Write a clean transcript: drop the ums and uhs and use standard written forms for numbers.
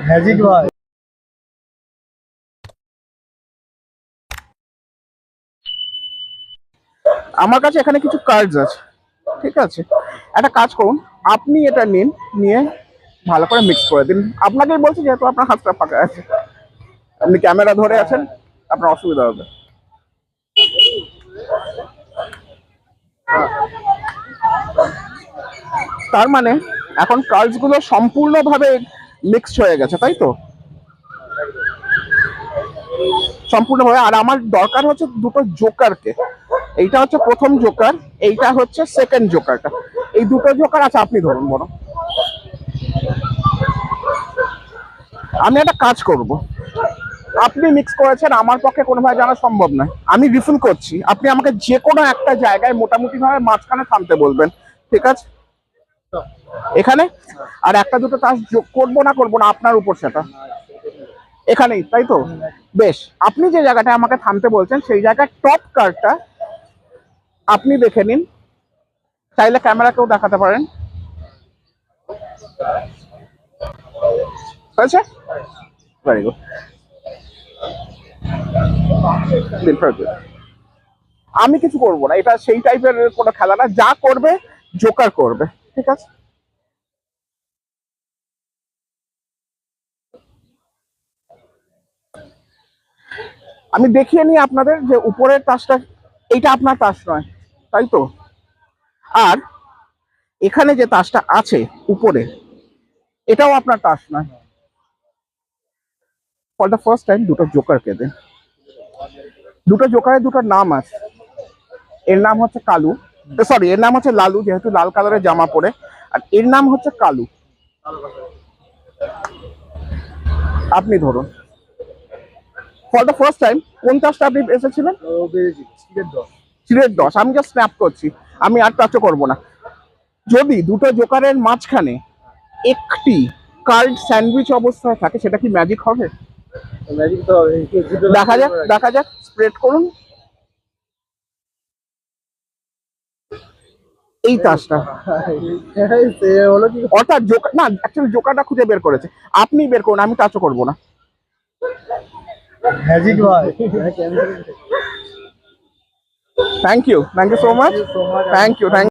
Magic ভাই। আমার কাছে এখানে কিছু কার্ডস আছে, ঠিক আছে? একটা কাজ করুন, আপনি এটা নিন, নিয়ে ভালো করে মিক্স করে দিন। আপনাকেই বলছি, যেহেতু আপনার হাতটা ফাঁকা আছে, আপনি ক্যামেরা ধরে আছেন, আপনার অসুবিধা হবে। তার মানে এখন কার্ডস গুলো সম্পূর্ণভাবে মিক্সড হয়ে গেছে, তাই তো? সম্পূর্ণভাবে। আর আমার দরকার হচ্ছে দুটো জোকারকে। এইটা হচ্ছে প্রথম জোকার, এইটা হচ্ছে সেকেন্ড জোকারটা। এই দুটো জোকার আছে, আপনি ধরুন বড়। আমি একটা কাজ করব, আপনি মিক্স করেছেন, আমার পক্ষে কোনোভাবে জানা সম্ভব নয়, আমি রিফিল করছি। আপনি আমাকে যে কোনো একটা জায়গায় মোটামুটি ভাবে মাঝখানে থামতে বলবেন, ঠিক আছে? এখানে। আর একটা দুটো তাস যোগ করবো না করবো না আপনার উপর, সেটা এখানেই, তাই তো? বেশ, আপনি যে জায়গাটা আমাকে থামতে বলছেন সেই জায়গায় টপ কার্ডটা আপনি দেখে নিন, চাইলে ক্যামেরাকেও দেখাতে পারেন। হয়েছে? Very good. আমি কিছু করবো না, এটা সেই টাইপের কোনো খেলা না, যা করবে জোকার করবে, ঠিক আছে? আমি দেখিয়ে নিই আপনাদের যে উপরের তাসটা, এইটা আপনার তাস নয়, তাই তো? আর এখানে যে তাসটা আছে উপরে, এটাও আপনার তাস নয়। ফর দ্য ফার্স্ট টাইম দুটো জোকারকে দেন। দুটো জোকারের দুটো নাম আছে, এর নাম হচ্ছে কালু, সরি, এর নাম হচ্ছে লালু, যেহেতু লাল কালারের জামা পরে। আর এর নাম হচ্ছে কালু। আপনি ধরুন, ফর দ্য ফার্স্ট টাইম কোন তাসটা আপনি এসেছিলেন? চিরের 10। আমি জাস্ট স্ন্যাপ করছি, আমি আর টাচও করবো না। যদি দুটো জোকারের মাঝখানে একটি কার্ড স্যান্ডউইচ অবস্থায় থাকে, সেটা কি ম্যাজিক হবে? ম্যাজিক তো হবে। দেখা যাক, দেখা যাক, স্প্রেড করুন এই তাসটা। হলো কি? অর্থাৎ জোকার না, অ্যাকচুয়ালি জোকারটা খুঁজে বের করেছে, আপনি বের করুন, আমি টাচও করবো না। ম্যাজিক ভাই। Thank you so much, thank you.